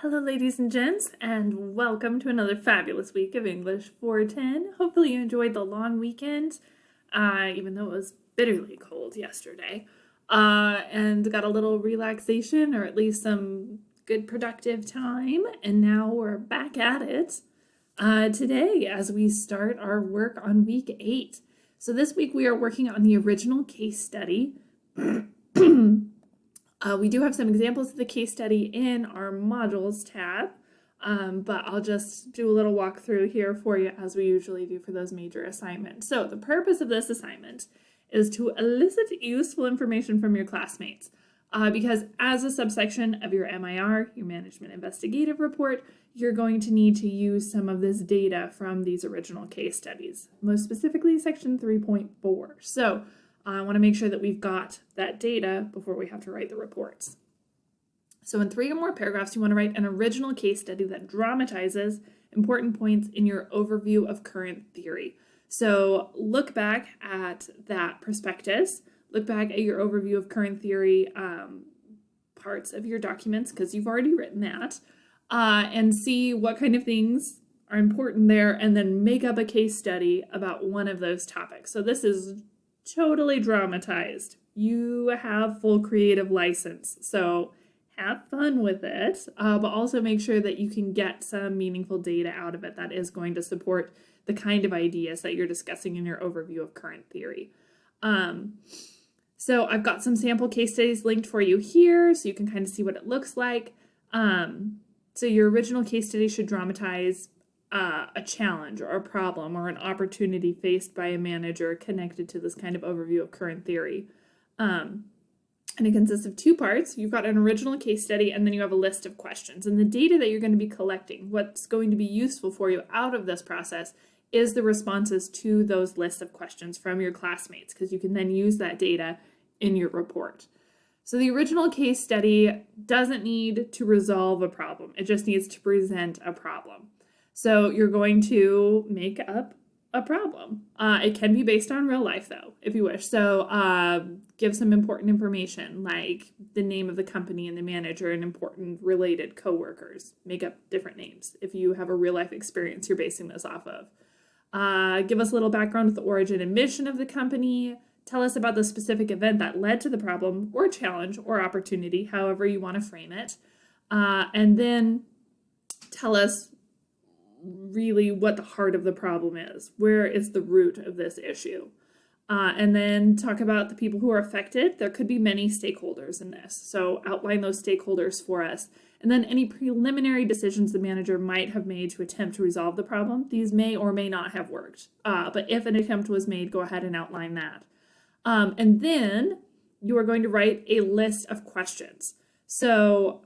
Hello, ladies and gents, and welcome to another fabulous week of English 410. Hopefully you enjoyed the long weekend, even though it was bitterly cold yesterday, and got a little relaxation, or at least some good productive time, and now we're back at it today as we start our work on week 8. So this week we are working on the original case study. We do have some examples of the case study in our modules tab, but I'll just do a little walkthrough here for you as we usually do for those major assignments. So the purpose of this assignment is to elicit useful information from your classmates, because as a subsection of your MIR, your Management Investigative Report, you're going to need to use some of this data from these original case studies, most specifically section 3.4. So I want to make sure that we've got that data before we have to write the reports. So in 3 or more paragraphs, you want to write an original case study that dramatizes important points in your overview of current theory. So look back at that prospectus, look back at your overview of current theory parts of your documents, because you've already written that, and see what kind of things are important there, and then make up a case study about one of those topics. So this is totally dramatized. You have full creative license, so have fun with it, but also make sure that you can get some meaningful data out of it that is going to support the kind of ideas that you're discussing in your overview of current theory. So I've got some sample case studies linked for you here so you can kind of see what it looks like. So your original case study should dramatize a challenge or a problem or an opportunity faced by a manager connected to this kind of overview of current theory. And it consists of 2 parts. You've got an original case study, and then you have a list of questions. And the data that you're going to be collecting, what's going to be useful for you out of this process, is the responses to those lists of questions from your classmates, because you can then use that data in your report. So the original case study doesn't need to resolve a problem. It just needs to present a problem. So you're going to make up a problem. It can be based on real life, though, if you wish. So give some important information, like the name of the company and the manager and important related coworkers. Make up different names if you have a real life experience you're basing this off of. Give us a little background with the origin and mission of the company. Tell us about the specific event that led to the problem or challenge or opportunity, however you want to frame it. And then tell us really what the heart of the problem is. Where is the root of this issue? And then talk about the people who are affected. There could be many stakeholders in this, so outline those stakeholders for us. And then any preliminary decisions the manager might have made to attempt to resolve the problem. These may or may not have worked, but if an attempt was made, go ahead and outline that. And then you are going to write a list of questions. So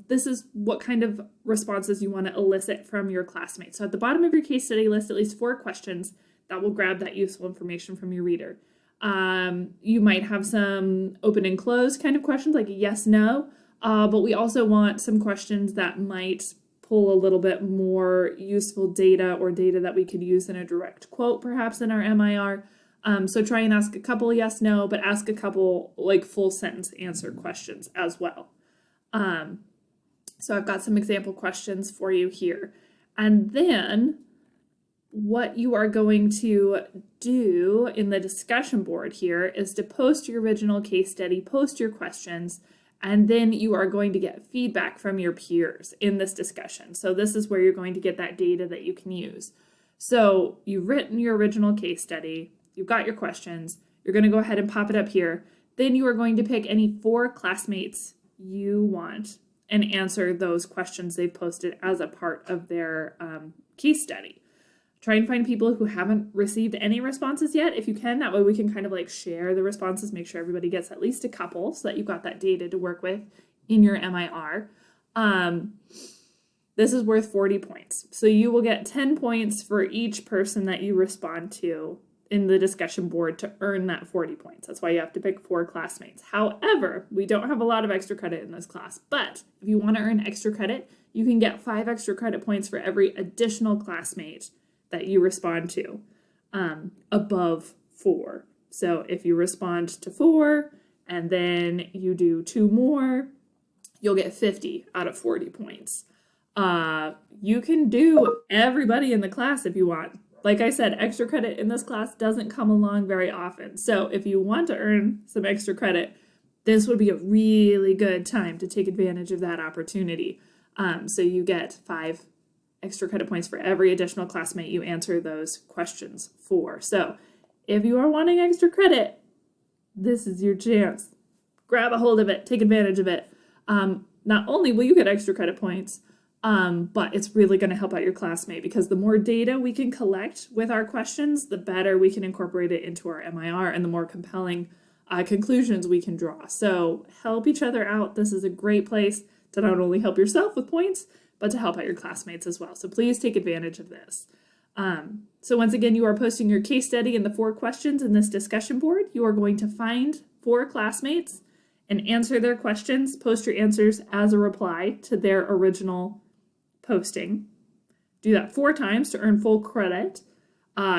this is what kind of responses you want to elicit from your classmates. So at the bottom of your case study, list at least 4 questions that will grab that useful information from your reader. You might have some open and closed kind of questions, like a yes, no, but we also want some questions that might pull a little bit more useful data or data that we could use in a direct quote, perhaps in our MIR. So try and ask a couple yes, no, but ask a couple like full sentence answer questions as well. So I've got some example questions for you here. And then what you are going to do in the discussion board here is to post your original case study, post your questions, and then you are going to get feedback from your peers in this discussion. So this is where you're going to get that data that you can use. So you've written your original case study, you've got your questions, you're going to go ahead and pop it up here. Then you are going to pick any 4 classmates you want and answer those questions they've posted as a part of their case study. Try and find people who haven't received any responses yet, if you can. That way we can kind of like share the responses, make sure everybody gets at least a couple so that you've got that data to work with in your MIR. This is worth 40 points. So you will get 10 points for each person that you respond to in the discussion board to earn that 40 points. That's why you have to pick 4 classmates. However, we don't have a lot of extra credit in this class, but if you want to earn extra credit, you can get 5 extra credit points for every additional classmate that you respond to above 4. So if you respond to 4 and then you do 2 more, you'll get 50 out of 40 points. You can do everybody in the class if you want. Like I said, extra credit in this class doesn't come along very often. So if you want to earn some extra credit, this would be a really good time to take advantage of that opportunity. So you get 5 extra credit points for every additional classmate you answer those questions for. So if you are wanting extra credit, this is your chance. Grab a hold of it, take advantage of it. Not only will you get extra credit points, but it's really going to help out your classmate, because the more data we can collect with our questions, the better we can incorporate it into our MIR and the more compelling conclusions we can draw. So help each other out. This is a great place to not only help yourself with points, but to help out your classmates as well. So please take advantage of this. So once again, you are posting your case study and the 4 questions in this discussion board. You are going to find 4 classmates and answer their questions. Post your answers as a reply to their original posting. Do that 4 times to earn full credit.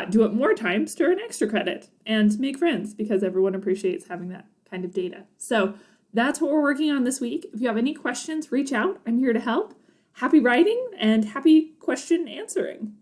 Do it more times to earn extra credit and make friends, because everyone appreciates having that kind of data. So that's what we're working on this week. If you have any questions, reach out. I'm here to help. Happy writing and happy question answering.